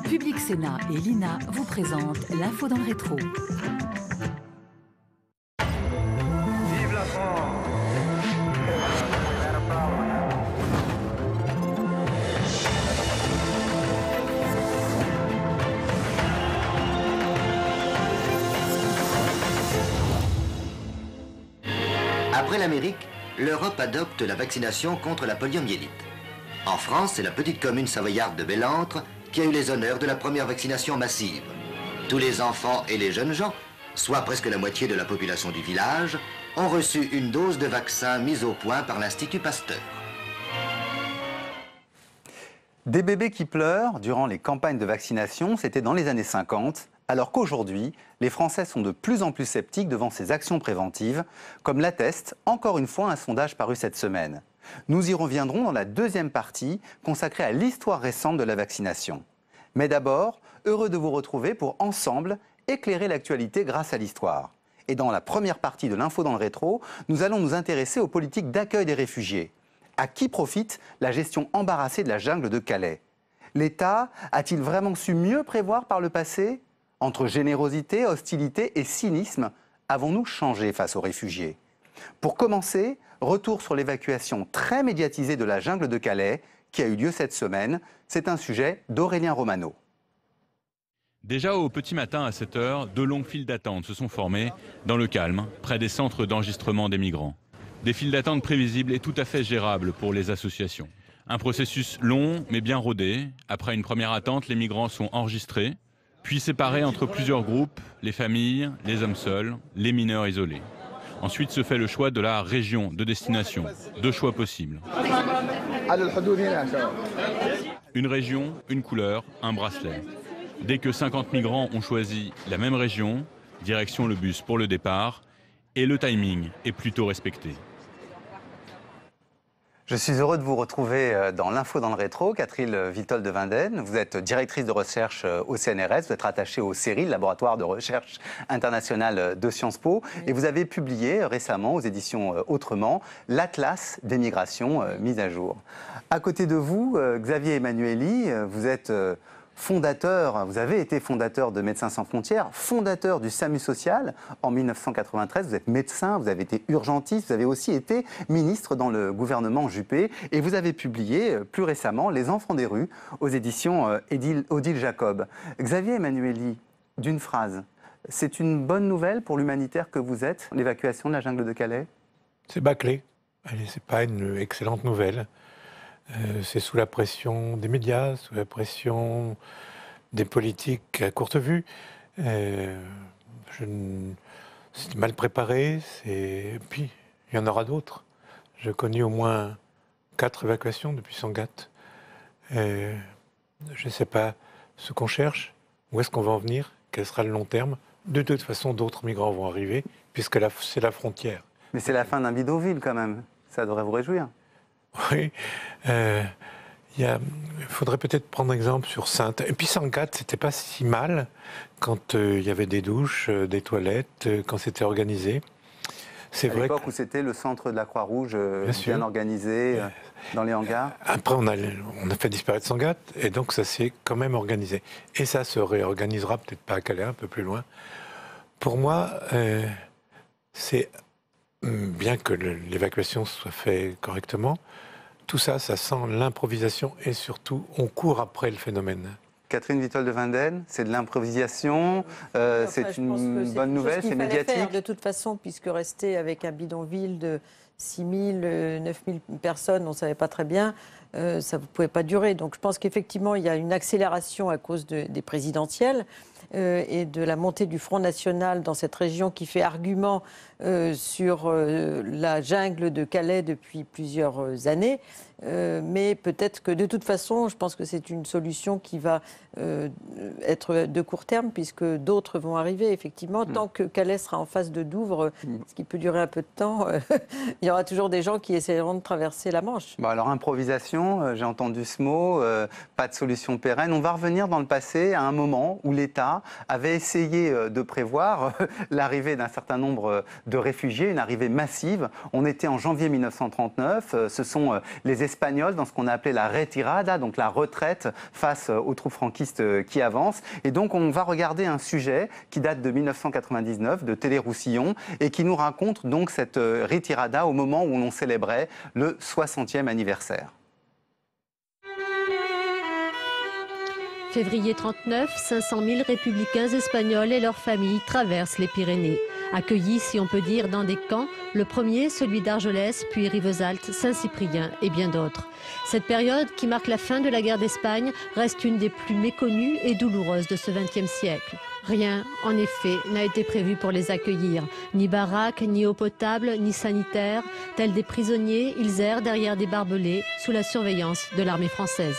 Public Sénat et l'INA vous présentent l'info dans le rétro. Vive la France! Après l'Amérique, l'Europe adopte la vaccination contre la poliomyélite. En France, c'est la petite commune savoyarde de Bellentre qui a eu les honneurs de la première vaccination massive. Tous les enfants et les jeunes gens, soit presque la moitié de la population du village, ont reçu une dose de vaccin mise au point par l'Institut Pasteur. Des bébés qui pleurent durant les campagnes de vaccination, c'était dans les années 50, alors qu'aujourd'hui, les Français sont de plus en plus sceptiques devant ces actions préventives, comme l'atteste encore une fois un sondage paru cette semaine. Nous y reviendrons dans la deuxième partie consacrée à l'histoire récente de la vaccination. Mais d'abord, heureux de vous retrouver pour ensemble éclairer l'actualité grâce à l'histoire. Et dans la première partie de l'info dans le rétro, nous allons nous intéresser aux politiques d'accueil des réfugiés. À qui profite la gestion embarrassée de la jungle de Calais? L'État a-t-il vraiment su mieux prévoir par le passé? Entre générosité, hostilité et cynisme, avons-nous changé face aux réfugiés? Pour commencer, retour sur l'évacuation très médiatisée de la jungle de Calais, qui a eu lieu cette semaine. C'est un sujet d'Aurélien Romano. Déjà au petit matin à 7 h, de longues files d'attente se sont formées dans le calme, près des centres d'enregistrement des migrants. Des files d'attente prévisibles et tout à fait gérables pour les associations. Un processus long mais bien rodé. Après une première attente, les migrants sont enregistrés, puis séparés entre plusieurs groupes, les familles, les hommes seuls, les mineurs isolés. Ensuite se fait le choix de la région de destination. Deux choix possibles. Une région, une couleur, un bracelet. Dès que 50 migrants ont choisi la même région, direction le bus pour le départ, et le timing est plutôt respecté. Je suis heureux de vous retrouver dans l'info dans le rétro. Catherine Vitol de Vinden, vous êtes directrice de recherche au CNRS, vous êtes rattachée au CERI, le laboratoire de recherche internationale de Sciences Po, et vous avez publié récemment aux éditions Autrement l'Atlas des migrations mis à jour. À côté de vous, Xavier Emmanuelli, vous êtes fondateur, vous avez été fondateur de Médecins sans frontières, fondateur du SAMU social en 1993. Vous êtes médecin, vous avez été urgentiste, vous avez aussi été ministre dans le gouvernement Juppé et vous avez publié plus récemment Les enfants des rues aux éditions Odile Jacob. Xavier Emmanuelli, d'une phrase, c'est une bonne nouvelle pour l'humanitaire que vous êtes, l'évacuation de la jungle de Calais? C'est bâclé. C'est pas une excellente nouvelle. C'est sous la pression des médias, sous la pression des politiques à courte vue. C'est mal préparé, puis il y en aura d'autres. J'ai connu au moins 4 évacuations depuis Sangatte. Je ne sais pas ce qu'on cherche, où est-ce qu'on va en venir, quel sera le long terme. De toute façon, d'autres migrants vont arriver, puisque c'est la frontière. Mais c'est la fin d'un bidonville quand même, ça devrait vous réjouir. Oui, il faudrait peut-être prendre exemple sur Sainte. Et puis Sangatte, c'était pas si mal quand il y avait des douches, des toilettes, quand c'était organisé. C'est à vrai l'époque où c'était le centre de la Croix-Rouge, bien organisé, dans les hangars. Après, on a fait disparaître Sangatte, et donc ça s'est quand même organisé. Et ça se réorganisera, peut-être pas à Calais, un peu plus loin. Pour moi, c'est bien que l'évacuation soit faite correctement, tout ça, ça sent l'improvisation et surtout, on court après le phénomène. Catherine Vitol de Vinden, c'est de l'improvisation, c'est une bonne nouvelle, c'est médiatique. Faire, de toute façon, puisque rester avec un bidonville de 6 000, 9 000 personnes, on ne savait pas très bien, ça ne pouvait pas durer. Donc je pense qu'effectivement, il y a une accélération à cause des présidentielles et de la montée du Front National dans cette région qui fait argument sur la jungle de Calais depuis plusieurs années. Mais peut-être que de toute façon, je pense que c'est une solution qui va être de court terme, puisque d'autres vont arriver, effectivement. Tant que Calais sera en face de Douvres, ce qui peut durer un peu de temps, il y aura toujours des gens qui essaieront de traverser la Manche. Bon, alors, improvisation, j'ai entendu ce mot, pas de solution pérenne. On va revenir dans le passé à un moment où l'État avait essayé de prévoir l'arrivée d'un certain nombre de réfugiés, une arrivée massive. On était en janvier 1939, ce sont les espagnols dans ce qu'on a appelé la retirada, donc la retraite face aux troupes franquistes qui avancent. Et donc on va regarder un sujet qui date de 1999 de Télé-Roussillon et qui nous raconte donc cette retirada au moment où l'on célébrait le 60e anniversaire. Février 39, 500 000 républicains espagnols et leurs familles traversent les Pyrénées. Accueillis, si on peut dire, dans des camps, le premier, celui d'Argelès, puis Rivesaltes, Saint-Cyprien et bien d'autres. Cette période, qui marque la fin de la guerre d'Espagne, reste une des plus méconnues et douloureuses de ce XXe siècle. Rien, en effet, n'a été prévu pour les accueillir. Ni baraque, ni eau potable, ni sanitaire. Tels des prisonniers, ils errent derrière des barbelés, sous la surveillance de l'armée française.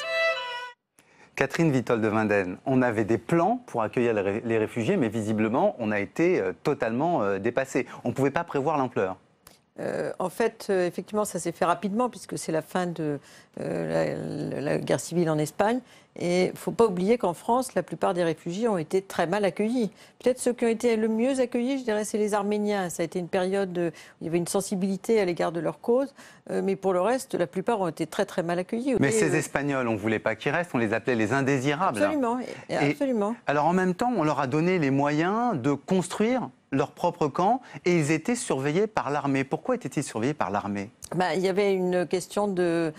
Catherine Vitol de Winden, on avait des plans pour accueillir les réfugiés, mais visiblement, on a été totalement dépassé. On ne pouvait pas prévoir l'ampleur. En fait, effectivement, ça s'est fait rapidement, puisque c'est la fin de la guerre civile en Espagne. Et il ne faut pas oublier qu'en France, la plupart des réfugiés ont été très mal accueillis. Peut-être ceux qui ont été le mieux accueillis, je dirais, c'est les Arméniens. Ça a été une période où il y avait une sensibilité à l'égard de leur cause. Mais pour le reste, la plupart ont été très très mal accueillis. Mais ces Espagnols, on ne voulait pas qu'ils restent, on les appelait les indésirables. Absolument, absolument. Alors en même temps, on leur a donné les moyens de construire leur propre camp et ils étaient surveillés par l'armée. Pourquoi étaient-ils surveillés par l'armée ? Il y avait une question de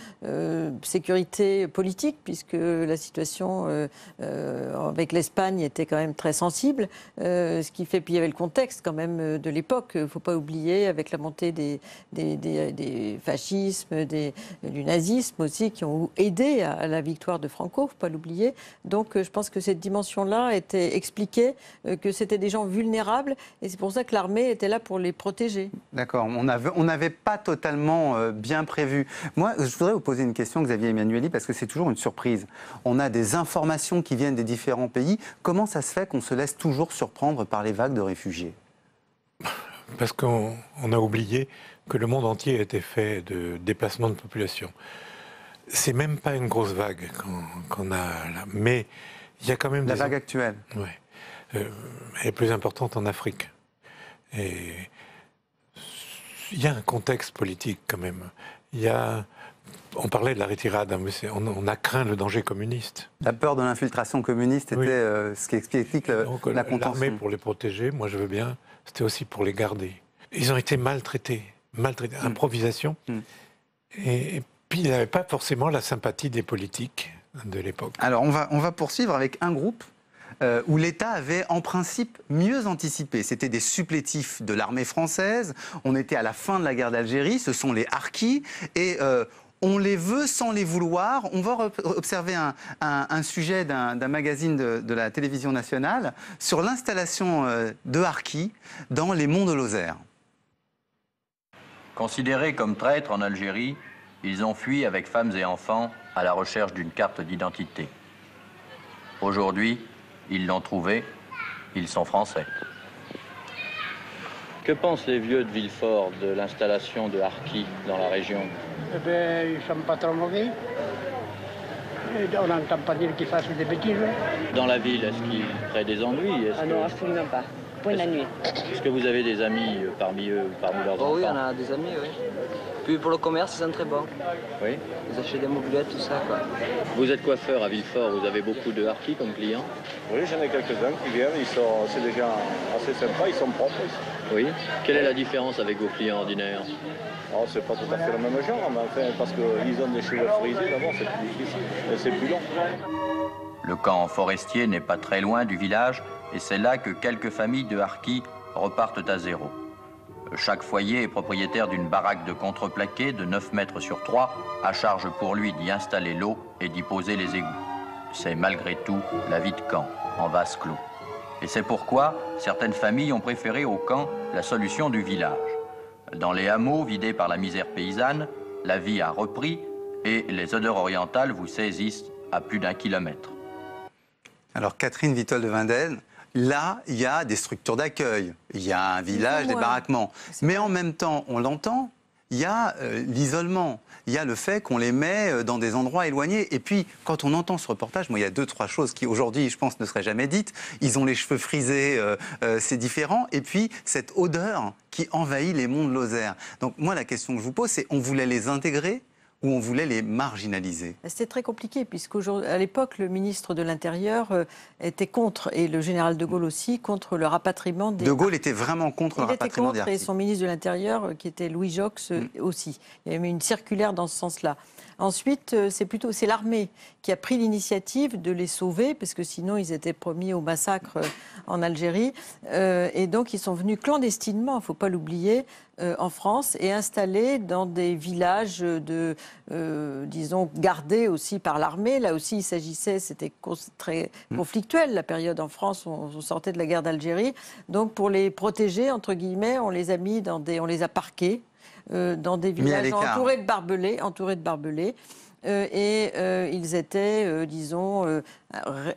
sécurité politique, puisque la situation avec l'Espagne était quand même très sensible. Ce qui fait, puis il y avait le contexte quand même de l'époque. Il ne faut pas oublier, avec la montée des fascismes, du nazisme aussi, qui ont aidé à la victoire de Franco, il ne faut pas l'oublier. Donc je pense que cette dimension-là était expliquée, que c'était des gens vulnérables, et c'est pour ça que l'armée était là pour les protéger. D'accord, on n'avait pas totalement bien prévu. Moi, je voudrais vous poser une question, Xavier Emmanuelli, parce que c'est toujours une surprise. On a des informations qui viennent des différents pays. Comment ça se fait qu'on se laisse toujours surprendre par les vagues de réfugiés ? Parce qu'on a oublié que le monde entier était fait de déplacements de population. C'est même pas une grosse vague qu'on a là, mais il y a quand même la vague actuelle. Ouais. Elle est plus importante en Afrique. Et il y a un contexte politique quand même. On parlait de la retirada, mais on a craint le danger communiste. La peur de l'infiltration communiste était ce qui explique la contention. L'armée pour les protéger, moi je veux bien, c'était aussi pour les garder. Ils ont été maltraités. Improvisation. Et puis il n'avait pas forcément la sympathie des politiques de l'époque. Alors on va poursuivre avec un groupe où l'État avait en principe mieux anticipé. C'était des supplétifs de l'armée française. On était à la fin de la guerre d'Algérie. Ce sont les harkis. Et on les veut sans les vouloir. On va observer un sujet d'un magazine de la télévision nationale sur l'installation de harkis dans les monts de Lozère. Considérés comme traîtres en Algérie, ils ont fui avec femmes et enfants à la recherche d'une carte d'identité. Aujourd'hui, ils l'ont trouvée, ils sont français. Que pensent les vieux de Villefort de l'installation de harkis dans la région? Eh bien, ils ne sont pas trop mauvais. On n'entend pas dire qu'ils fassent des bêtises. Dans la ville, est-ce qu'ils créent des ennuis? Ah non, absolument pas. Point la nuit. Est-ce que vous avez des amis parmi eux, parmi leurs enfants? Oui, on a des amis, oui. Puis pour le commerce, ils sont très bons. Oui. Ils achètent des mobilettes, tout ça, quoi. Vous êtes coiffeur à Villefort, vous avez beaucoup de harkis comme clients? Oui, j'en ai quelques-uns qui viennent, c'est des gens assez sympas, ils sont propres. Oui. Quelle est la différence avec vos clients ordinaires? Oh, c'est pas tout à fait le même genre, mais enfin, parce qu'ils ont des cheveux frisés, d'abord c'est plus difficile, et c'est plus long. Le camp forestier n'est pas très loin du village, et c'est là que quelques familles de harkis repartent à zéro. Chaque foyer est propriétaire d'une baraque de contreplaqué de 9 mètres sur 3, à charge pour lui d'y installer l'eau et d'y poser les égouts. C'est malgré tout la vie de camp, en vase clos. Et c'est pourquoi certaines familles ont préféré au camp la solution du village. Dans les hameaux vidés par la misère paysanne, la vie a repris et les odeurs orientales vous saisissent à plus d'1 kilomètre. Alors Catherine Vitol de Winden, là, il y a des structures d'accueil, il y a un village, des baraquements. Mais en même temps, on l'entend, il y a l'isolement, il y a le fait qu'on les met dans des endroits éloignés. Et puis, quand on entend ce reportage, moi, il y a 2-3 choses qui, aujourd'hui, je pense, ne seraient jamais dites. Ils ont les cheveux frisés, c'est différent. Et puis, cette odeur qui envahit les monts de Lozère. Donc, moi, la question que je vous pose, c'est, on voulait les intégrer où on voulait les marginaliser? C'était très compliqué, puisqu'à l'époque, le ministre de l'Intérieur était contre, et le général de Gaulle aussi, contre le rapatriement des... De Gaulle était vraiment contre le rapatriement des harkis. Et son ministre de l'Intérieur, qui était Louis Joxe, aussi. Il y avait une circulaire dans ce sens-là. Ensuite, c'est l'armée qui a pris l'initiative de les sauver, parce que sinon ils étaient promis au massacre en Algérie. Et donc ils sont venus clandestinement, il ne faut pas l'oublier, en France, et installés dans des villages disons, gardés aussi par l'armée. Là aussi, il s'agissait, c'était très conflictuel, la période en France, on sortait de la guerre d'Algérie. Donc pour les protéger, entre guillemets, on les a mis on les a parqués. Dans des villages entourés de barbelés. Ils étaient, disons,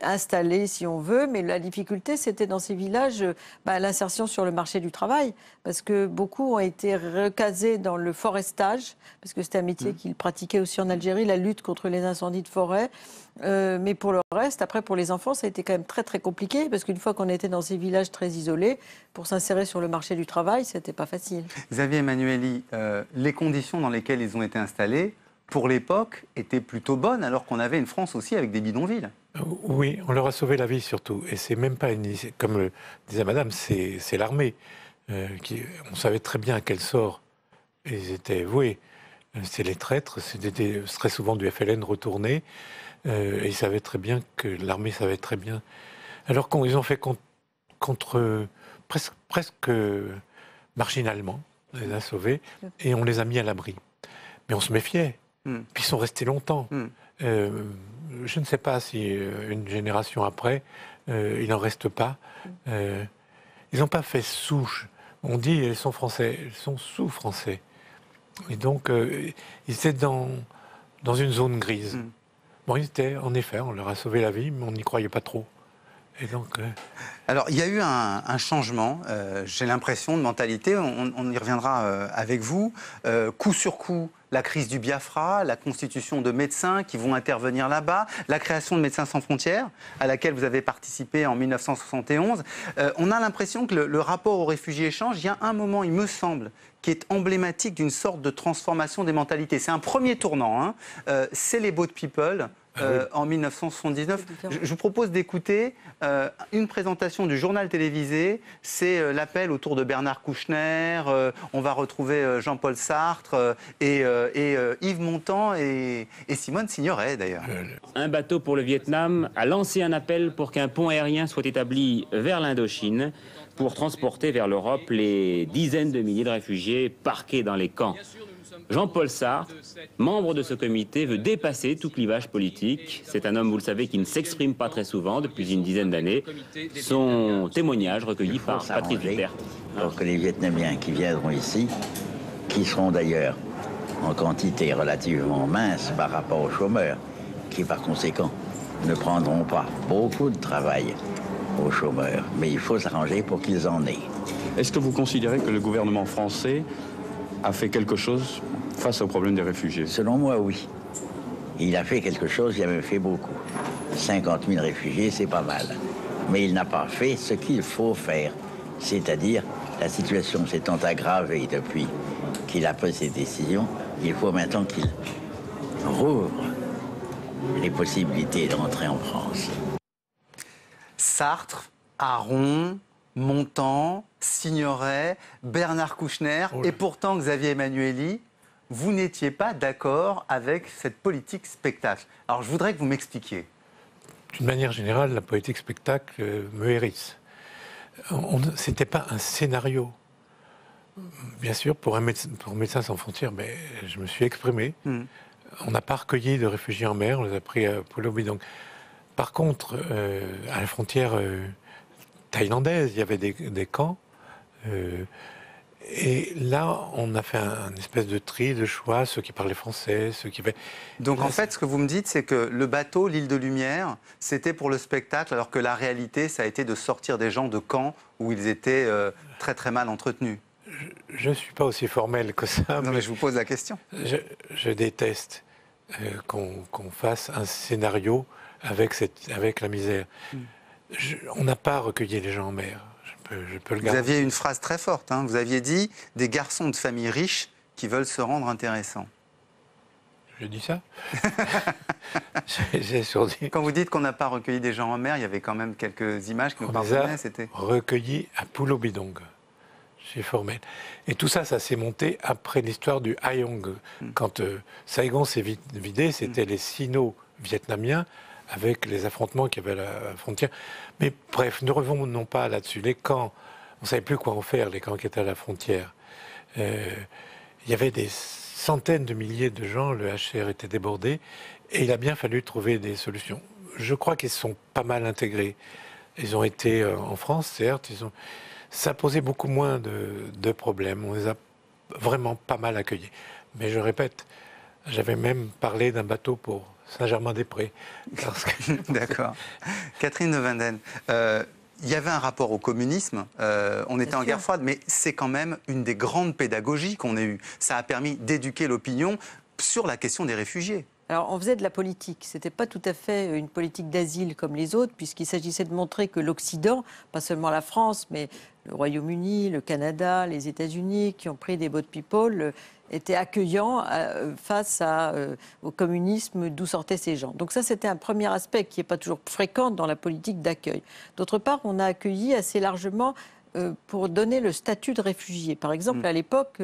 installés, si on veut. Mais la difficulté, c'était dans ces villages l'insertion sur le marché du travail. Parce que beaucoup ont été recasés dans le forestage, parce que c'était un métier qu'ils pratiquaient aussi en Algérie, la lutte contre les incendies de forêt. Mais pour le reste, après, pour les enfants, ça a été quand même très, très compliqué, parce qu'une fois qu'on était dans ces villages très isolés, pour s'insérer sur le marché du travail, c'était pas facile. Xavier Emmanuelli, les conditions dans lesquelles ils ont été installés, pour l'époque, étaient plutôt bonnes, alors qu'on avait une France aussi avec des bidonvilles. Oui, on leur a sauvé la vie surtout. Et c'est même pas, comme le disait madame, c'est l'armée. On savait très bien à quel sort ils étaient voués. C'est les traîtres, c'était très souvent du FLN retourné. Et ils savaient très bien que l'armée savait très bien. Alors qu'ils ont fait presque marginalement, on les a sauvés, et on les a mis à l'abri. Mais on se méfiait. Puis ils sont restés longtemps. Je ne sais pas si une génération après, il n'en reste pas. Ils n'ont pas fait souche. On dit ils sont français, ils sont sous-français. Et donc, ils étaient dans une zone grise. Bon, ils étaient, en effet, on leur a sauvé la vie, mais on n'y croyait pas trop. Et donc, Alors, il y a eu un changement, j'ai l'impression, de mentalité. On y reviendra avec vous. Coup sur coup, la crise du Biafra, la constitution de médecins qui vont intervenir là-bas, la création de Médecins sans frontières, à laquelle vous avez participé en 1971. On a l'impression que le rapport aux réfugiés change. Il y a un moment, il me semble, qui est emblématique d'une sorte de transformation des mentalités. C'est un premier tournant, c'est les Boat People. En 1979. Je vous propose d'écouter une présentation du journal télévisé. C'est l'appel autour de Bernard Kouchner. On va retrouver Jean-Paul Sartre et Yves Montand et Simone Signoret, d'ailleurs. Un bateau pour le Vietnam a lancé un appel pour qu'un pont aérien soit établi vers l'Indochine pour transporter vers l'Europe les dizaines de milliers de réfugiés parqués dans les camps. Jean-Paul Sartre, membre de ce comité, veut dépasser tout clivage politique. C'est un homme, vous le savez, qui ne s'exprime pas très souvent depuis une dizaine d'années. Son témoignage recueilli par Patrice Duterte. Alors que les Vietnamiens qui viendront ici, qui seront d'ailleurs en quantité relativement mince par rapport aux chômeurs, qui par conséquent ne prendront pas beaucoup de travail aux chômeurs, mais il faut s'arranger pour qu'ils en aient. Est-ce que vous considérez que le gouvernement français a fait quelque chose face au problème des réfugiés? Selon moi, oui. Il a fait quelque chose, il a même fait beaucoup. 50 000 réfugiés, c'est pas mal. Mais il n'a pas fait ce qu'il faut faire. C'est-à-dire, la situation s'étant aggravée depuis qu'il a pris ses décisions, il faut maintenant qu'il rouvre les possibilités d'entrer en France. Sartre, Aron, Montand, Signoret, Bernard Kouchner, et pourtant Xavier Emmanuelli, vous n'étiez pas d'accord avec cette politique spectacle. Alors je voudrais que vous m'expliquiez. D'une manière générale, la politique spectacle me hérisse. Ce n'était pas un scénario. Bien sûr, pour Médecins sans frontières, mais je me suis exprimé. On n'a pas recueilli de réfugiés en mer, on les a pris à Pulau Bidong. Par contre, à la frontière thaïlandaise, il y avait des camps. Et là, on a fait un espèce de tri, de choix, ceux qui parlaient français, ceux qui... Donc en fait, ce que vous me dites, c'est que le bateau, l'île de Lumière, c'était pour le spectacle, alors que la réalité, ça a été de sortir des gens de camps où ils étaient très très mal entretenus. Je ne suis pas aussi formel que ça. Non, mais je vous pose la question. Je déteste qu'on fasse un scénario avec la misère. On n'a pas recueilli les gens en mer. Je peux le Vous aviez une phrase très forte. Vous aviez dit « des garçons de famille riches qui veulent se rendre intéressants ». J'ai dit ça. J'ai sourdi. Quand vous dites qu'on n'a pas recueilli des gens en mer, il y avait quand même quelques images qui nous parvenaient. C'était recueillis à Pulo-Bidong, chez Formel. Et tout ça, ça s'est monté après l'histoire du Haïong. Quand Saigon s'est vidé, c'était les Sino-Vietnamiens avec les affrontements qu'il y avait à la frontière. Mais bref, ne revenons pas là-dessus. Les camps, on ne savait plus quoi en faire, les camps qui étaient à la frontière. Il y avait des centaines de milliers de gens, le HCR était débordé, et il a bien fallu trouver des solutions. Je crois qu'ils sont pas mal intégrés. Ils ont été en France, certes, ça posait beaucoup moins de problèmes. On les a vraiment pas mal accueillis. Mais je répète, j'avais même parlé d'un bateau pour Saint-Germain-des-Prés. D'accord. Catherine de Winden, il y avait un rapport au communisme, on était en guerre froide, mais c'est quand même une des grandes pédagogies qu'on ait eues. Ça a permis d'éduquer l'opinion sur la question des réfugiés. Alors, on faisait de la politique. Ce n'était pas tout à fait une politique d'asile comme les autres, puisqu'il s'agissait de montrer que l'Occident, pas seulement la France, mais le Royaume-Uni, le Canada, les États-Unis, qui ont pris des boat people, étaient accueillants face au communisme d'où sortaient ces gens. Donc ça, c'était un premier aspect qui n'est pas toujours fréquent dans la politique d'accueil. D'autre part, on a accueilli assez largement pour donner le statut de réfugié. Par exemple, à l'époque,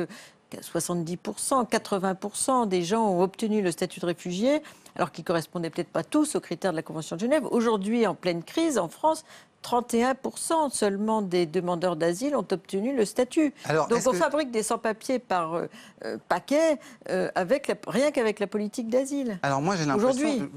70%, 80% des gens ont obtenu le statut de réfugié, alors qu'ils ne correspondaient peut-être pas tous aux critères de la Convention de Genève. Aujourd'hui, en pleine crise, en France, 31% seulement des demandeurs d'asile ont obtenu le statut. Alors, donc on fabrique des sans-papiers par paquet rien qu'avec la politique d'asile. Alors moi j'ai l'impression,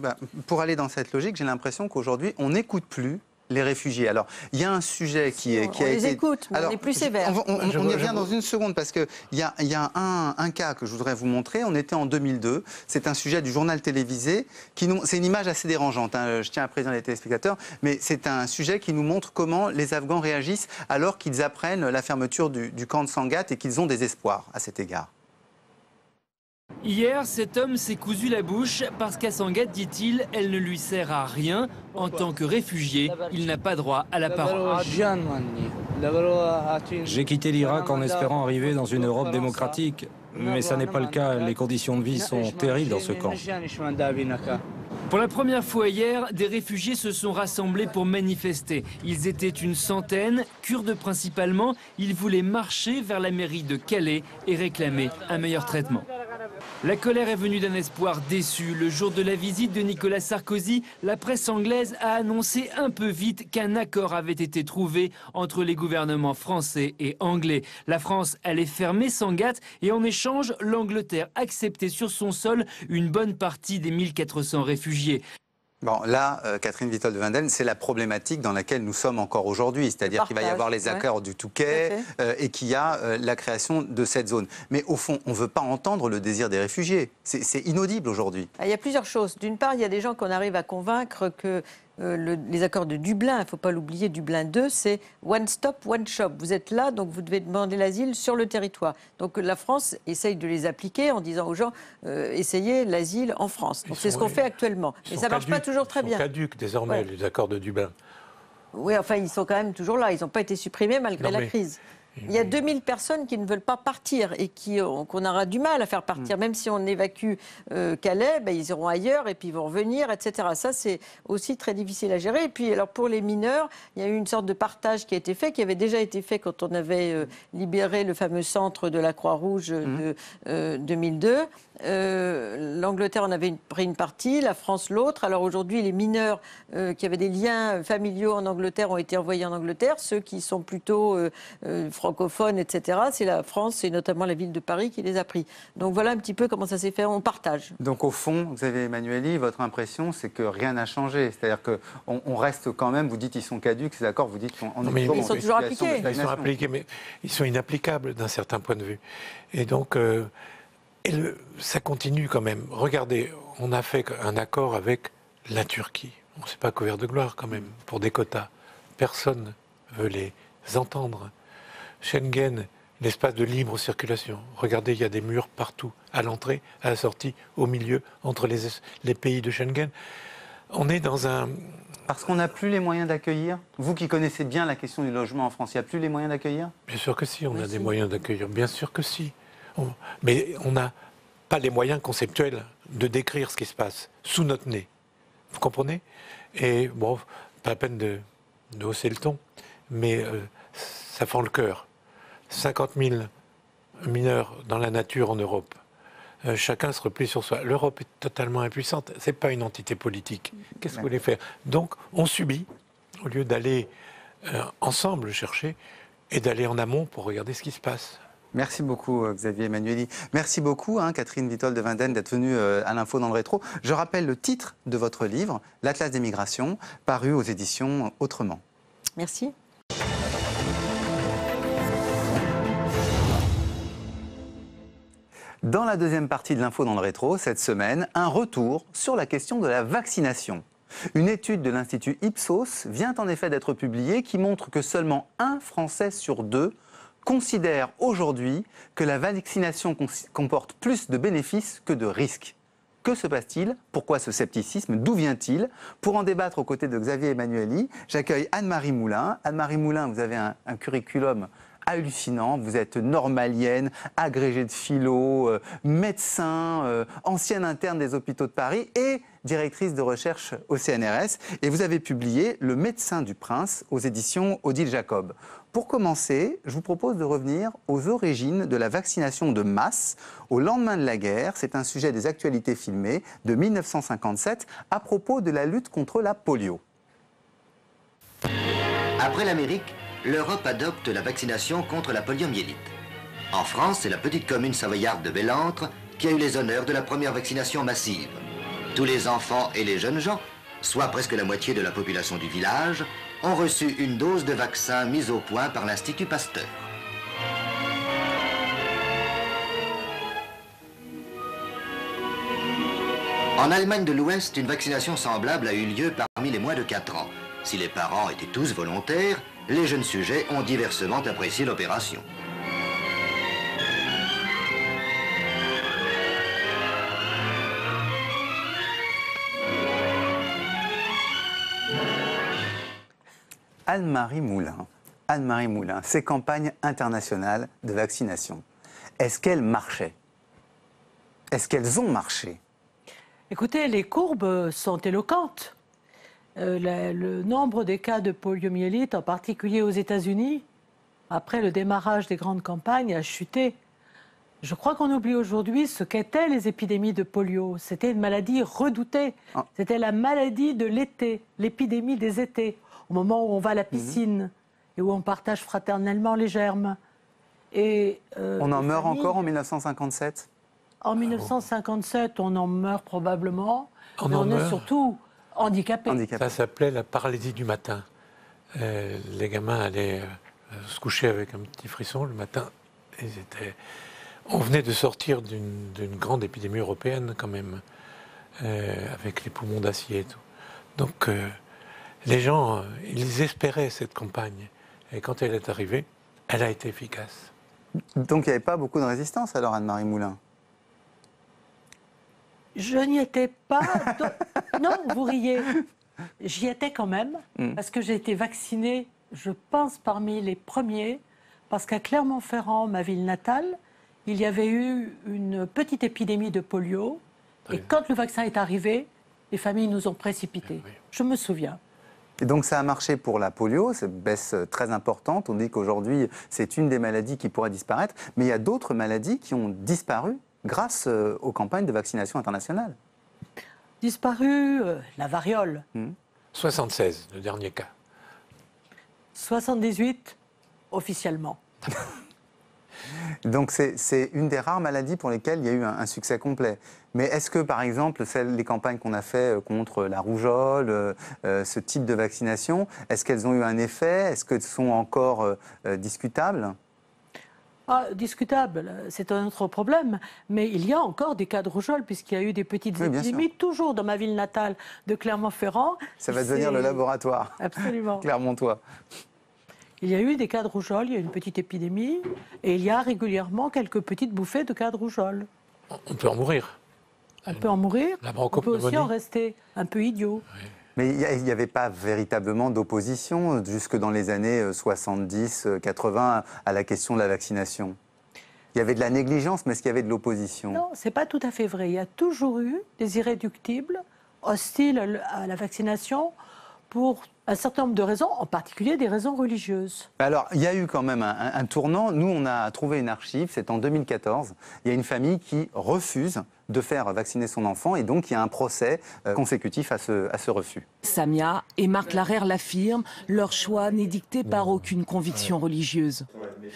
pour aller dans cette logique, j'ai l'impression qu'aujourd'hui on n'écoute plus les réfugiés. Alors, il y a un sujet qui a été... On les écoute, mais on est plus sévère. On y revient dans une seconde, parce qu'il y a un cas que je voudrais vous montrer. On était en 2002. C'est un sujet du journal télévisé. C'est une image assez dérangeante, hein. Je tiens à prévenir les téléspectateurs, mais c'est un sujet qui nous montre comment les Afghans réagissent alors qu'ils apprennent la fermeture du camp de Sangatte et qu'ils ont des espoirs à cet égard. Hier, cet homme s'est cousu la bouche parce qu'à Sangatte, dit-il, elle ne lui sert à rien. En tant que réfugié, il n'a pas droit à la parole. J'ai quitté l'Irak en espérant arriver dans une Europe démocratique, mais ça n'est pas le cas. Les conditions de vie sont terribles dans ce camp. Pour la première fois hier, des réfugiés se sont rassemblés pour manifester. Ils étaient une centaine, kurdes principalement. Ils voulaient marcher vers la mairie de Calais et réclamer un meilleur traitement. La colère est venue d'un espoir déçu. Le jour de la visite de Nicolas Sarkozy, la presse anglaise a annoncé un peu vite qu'un accord avait été trouvé entre les gouvernements français et anglais. La France allait fermer Sangatte et en échange, l'Angleterre acceptait sur son sol une bonne partie des 1400 réfugiés. Bon, là, Catherine Vitol de Winden, c'est la problématique dans laquelle nous sommes encore aujourd'hui. C'est-à-dire qu'il va y avoir les accords du Touquet et qu'il y a la création de cette zone. Mais au fond, on ne veut pas entendre le désir des réfugiés. C'est inaudible aujourd'hui. Il y a plusieurs choses. D'une part, il y a des gens qu'on arrive à convaincre que les accords de Dublin, il ne faut pas l'oublier, Dublin 2, c'est one stop, one shop. Vous êtes là, donc vous devez demander l'asile sur le territoire. Donc la France essaye de les appliquer en disant aux gens, essayez l'asile en France. C'est ce qu'on fait actuellement. Mais ça ne marche pas toujours très bien. Ils sont caducs désormais, les accords de Dublin. Oui, enfin, ils sont quand même toujours là. Ils n'ont pas été supprimés malgré la crise. Il y a 2000 personnes qui ne veulent pas partir et qu'on aura du mal à faire partir. Même si on évacue Calais, ils iront ailleurs et puis ils vont revenir, etc. Ça, c'est aussi très difficile à gérer. Et puis, alors, pour les mineurs, il y a eu une sorte de partage qui a été fait, qui avait déjà été fait quand on avait libéré le fameux centre de la Croix-Rouge de 2002. L'Angleterre en avait pris une partie, la France l'autre. Alors aujourd'hui, les mineurs qui avaient des liens familiaux en Angleterre ont été envoyés en Angleterre. Ceux qui sont plutôt francophones, etc., c'est la France et notamment la ville de Paris qui les a pris. Donc voilà un petit peu comment ça s'est fait, on partage. Donc au fond, Xavier Emmanuelli, votre impression, c'est que rien n'a changé. C'est-à-dire qu'on reste quand même, vous dites ils sont caducs, ces accords, vous dites qu'on ils sont toujours appliqués. Ils sont appliqués, mais ils sont inapplicables d'un certain point de vue. Et donc... ça continue quand même. Regardez, on a fait un accord avec la Turquie. On ne s'est pas couvert de gloire quand même, pour des quotas. Personne ne veut les entendre. Schengen, l'espace de libre circulation. Regardez, il y a des murs partout, à l'entrée, à la sortie, au milieu, entre les pays de Schengen. On est dans un... Parce qu'on n'a plus les moyens d'accueillir. Vous qui connaissez bien la question du logement en France, il n'y a plus les moyens d'accueillir? Bien sûr que si, on a des moyens d'accueillir. Bien sûr que si. Mais on n'a pas les moyens conceptuels. de décrire ce qui se passe sous notre nez. Vous comprenez? Et bon, pas la peine de hausser le ton, mais ça fend le cœur. 50 000 mineurs dans la nature en Europe. Chacun se replie sur soi. L'Europe est totalement impuissante. Ce n'est pas une entité politique. Qu'est-ce que vous voulez faire? Donc, on subit, au lieu d'aller ensemble chercher, et d'aller en amont pour regarder ce qui se passe. Merci beaucoup Xavier Emmanuelli. Merci beaucoup Catherine Witold de Winden d'être venue à l'info dans le rétro. Je rappelle le titre de votre livre, L'Atlas des migrations, paru aux éditions Autrement. Merci. Dans la deuxième partie de l'info dans le rétro, cette semaine, un retour sur la question de la vaccination. Une étude de l'Institut Ipsos vient en effet d'être publiée qui montre que seulement 1 Français sur 2 considère aujourd'hui que la vaccination comporte plus de bénéfices que de risques. Que se passe-t-il? Pourquoi ce scepticisme? D'où vient-il? Pour en débattre aux côtés de Xavier Emmanuelli, j'accueille Anne-Marie Moulin. Anne-Marie Moulin, vous avez un curriculum hallucinant. Vous êtes normalienne, agrégée de philo, médecin, ancienne interne des hôpitaux de Paris et directrice de recherche au CNRS. Et vous avez publié Le médecin du prince aux éditions Odile Jacob. Pour commencer, je vous propose de revenir aux origines de la vaccination de masse au lendemain de la guerre. C'est un sujet des actualités filmées de 1957 à propos de la lutte contre la polio. Après l'Amérique, l'Europe adopte la vaccination contre la poliomyélite. En France, c'est la petite commune savoyarde de Bellentre qui a eu les honneurs de la première vaccination massive. Tous les enfants et les jeunes gens, soit presque la moitié de la population du village, ont reçu une dose de vaccin mise au point par l'Institut Pasteur. En Allemagne de l'Ouest, une vaccination semblable a eu lieu parmi les moins de 4 ans. Si les parents étaient tous volontaires, les jeunes sujets ont diversement apprécié l'opération. Anne-Marie Moulin, ces campagnes internationales de vaccination, est-ce qu'elles marchaient? Est-ce qu'elles ont marché? Écoutez, les courbes sont éloquentes. Le nombre des cas de poliomyélite, en particulier aux États-Unis, après le démarrage des grandes campagnes, a chuté. Je crois qu'on oublie aujourd'hui ce qu'étaient les épidémies de polio. C'était une maladie redoutée. C'était la maladie de l'été, l'épidémie des étés, au moment où on va à la piscine et où on partage fraternellement les germes. Et, on en meurt encore en 1957? En 1957, on en meurt probablement. On est surtout handicapé. Ça s'appelait la paralysie du matin. Les gamins allaient se coucher avec un petit frisson le matin. On venait de sortir d'une grande épidémie européenne quand même, avec les poumons d'acier et tout. Donc les gens, ils espéraient cette campagne. Et quand elle est arrivée, elle a été efficace. Donc il n'y avait pas beaucoup de résistance alors, Anne-Marie Moulin? Je n'y étais pas. Non, vous riez. J'y étais quand même, parce que j'ai été vaccinée, je pense, parmi les premiers, parce qu'à Clermont-Ferrand, ma ville natale, il y avait eu une petite épidémie de polio. Et quand le vaccin est arrivé, les familles nous ont précipités. Je me souviens. Et donc ça a marché pour la polio, c'est une baisse très importante. On dit qu'aujourd'hui, c'est une des maladies qui pourrait disparaître. Mais il y a d'autres maladies qui ont disparu grâce aux campagnes de vaccination internationale. Disparu, la variole. 76, le dernier cas. 78, officiellement. Donc c'est une des rares maladies pour lesquelles il y a eu un succès complet. Mais est-ce que, par exemple, les campagnes qu'on a faites contre la rougeole, ce type de vaccination, est-ce qu'elles ont eu un effet? Est-ce qu'elles sont encore discutables? Discutable, c'est un autre problème. Mais il y a encore des cas de rougeole, puisqu'il y a eu des petites épidémies, toujours dans ma ville natale de Clermont-Ferrand. Ça va devenir le laboratoire. Absolument. Clermontois. Il y a eu des cas de rougeole, il y a une petite épidémie, et il y a régulièrement quelques petites bouffées de cas de rougeole. On peut en mourir. On peut en mourir, on peut aussi en rester un peu idiot. Oui. Mais il n'y avait pas véritablement d'opposition jusque dans les années 70, 80 à la question de la vaccination. il y avait de la négligence, mais est-ce qu'il y avait de l'opposition? Non, ce n'est pas tout à fait vrai. Il y a toujours eu des irréductibles hostiles à la vaccination pour un certain nombre de raisons, en particulier des raisons religieuses. Alors, il y a eu quand même un tournant. Nous, on a trouvé une archive, c'est en 2014. Il y a une famille qui refuse de faire vacciner son enfant et donc il y a un procès consécutif à ce refus. Samia et Marc Larère l'affirment, leur choix n'est dicté par aucune conviction religieuse,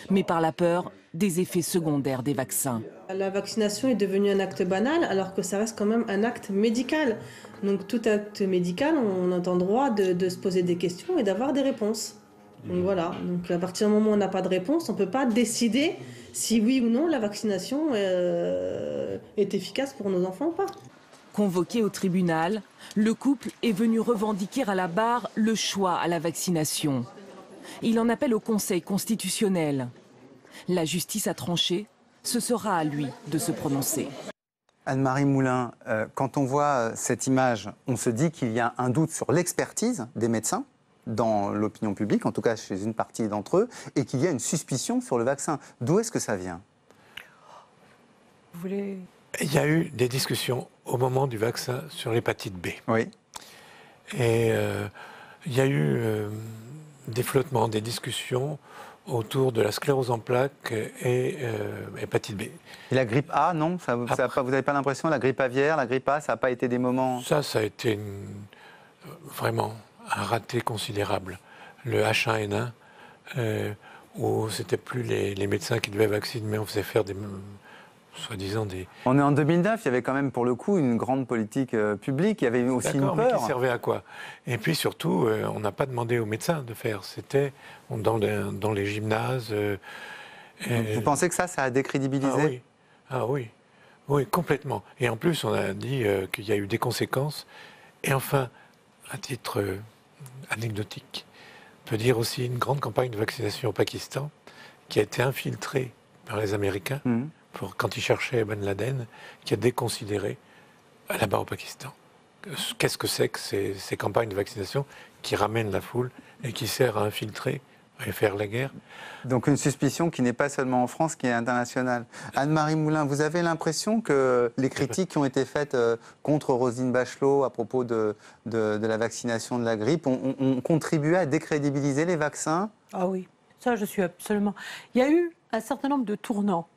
mais par la peur des effets secondaires des vaccins. La vaccination est devenue un acte banal alors que ça reste quand même un acte médical. Donc tout acte médical, on a le droit de se poser des questions et d'avoir des réponses. Donc voilà, donc à partir du moment où on n'a pas de réponse, on ne peut pas décider si oui ou non la vaccination est efficace pour nos enfants ou pas. Convoqué au tribunal, le couple est venu revendiquer à la barre le choix à la vaccination. Il en appelle au Conseil constitutionnel. La justice a tranché, ce sera à lui de se prononcer. Anne-Marie Moulin, quand on voit cette image, on se dit qu'il y a un doute sur l'expertise des médecins dans l'opinion publique, en tout cas chez une partie d'entre eux, et qu'il y a une suspicion sur le vaccin. D'où est-ce que ça vient? Vous voulez... Il y a eu des discussions au moment du vaccin sur l'hépatite B. Oui. Et il y a eu des flottements, des discussions autour de la sclérose en plaques et hépatite B. Et la grippe A, non vous n'avez pas l'impression? La grippe aviaire, la grippe A, ça n'a pas été des moments... Ça a été vraiment un raté considérable. Le H1N1, où c'était plus les médecins qui devaient vacciner, mais on faisait faire des... soi-disant des... On est en 2009, il y avait quand même pour le coup une grande politique publique, il y avait aussi une peur. Mais qui servait à quoi? Et puis surtout, on n'a pas demandé aux médecins de faire, c'était dans les gymnases. Vous pensez que ça a décrédibilisé? Ah oui, oui, complètement. Et en plus, on a dit qu'il y a eu des conséquences. Et enfin, à titre anecdotique, on peut dire aussi une grande campagne de vaccination au Pakistan qui a été infiltrée par les Américains. Quand ils cherchaient Ben Laden, qui a déconsidéré là-bas au Pakistan. Qu'est-ce que c'est que ces campagnes de vaccination qui ramènent la foule et qui servent à infiltrer et faire la guerre? Donc une suspicion qui n'est pas seulement en France, qui est internationale. Anne-Marie Moulin, vous avez l'impression que les critiques qui ont été faites contre Roselyne Bachelot à propos de la vaccination de la grippe ont contribué à décrédibiliser les vaccins? Ah oui, ça je suis absolument... Il y a eu un certain nombre de tournants.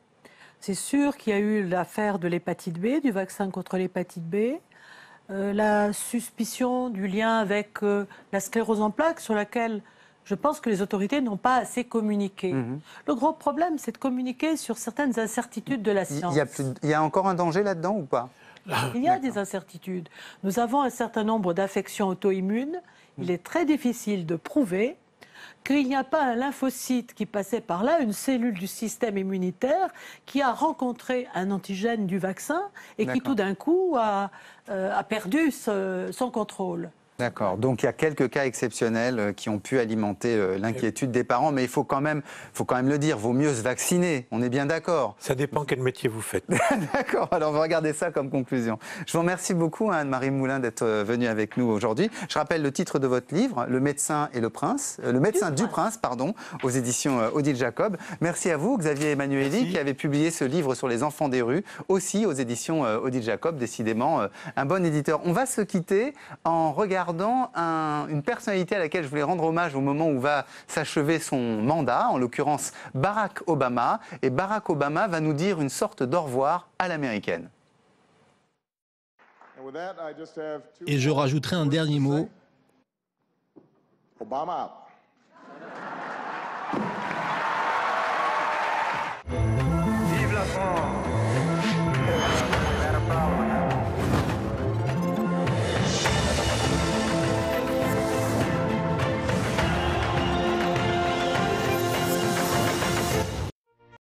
C'est sûr qu'il y a eu l'affaire de l'hépatite B, du vaccin contre l'hépatite B, la suspicion du lien avec la sclérose en plaques, sur laquelle je pense que les autorités n'ont pas assez communiqué. Le gros problème, c'est de communiquer sur certaines incertitudes de la science. Il y a encore un danger là-dedans ou pas? Il y a des incertitudes. Nous avons un certain nombre d'affections auto-immunes. Il est très difficile de prouver qu'il n'y a pas un lymphocyte qui passait par là, une cellule du système immunitaire, qui a rencontré un antigène du vaccin et qui tout d'un coup a perdu son contrôle. D'accord. Donc il y a quelques cas exceptionnels qui ont pu alimenter l'inquiétude des parents, mais il faut quand même le dire, vaut mieux se vacciner, on est bien d'accord. Ça dépend quel métier vous faites. D'accord, alors on va regarder ça comme conclusion. Je vous remercie beaucoup, Anne-Marie Moulin, d'être venue avec nous aujourd'hui. Je rappelle le titre de votre livre, Le médecin et le prince, Le médecin du prince, pardon, aux éditions Odile Jacob. Merci à vous, Xavier Emmanuelli, qui avait publié ce livre sur les enfants des rues, aussi aux éditions Odile Jacob, décidément un bon éditeur. On va se quitter en regardant une personnalité à laquelle je voulais rendre hommage au moment où va s'achever son mandat, en l'occurrence Barack Obama. Et Barack Obama va nous dire une sorte d'au revoir à l'américaine. Et je rajouterai un dernier mot. Obama.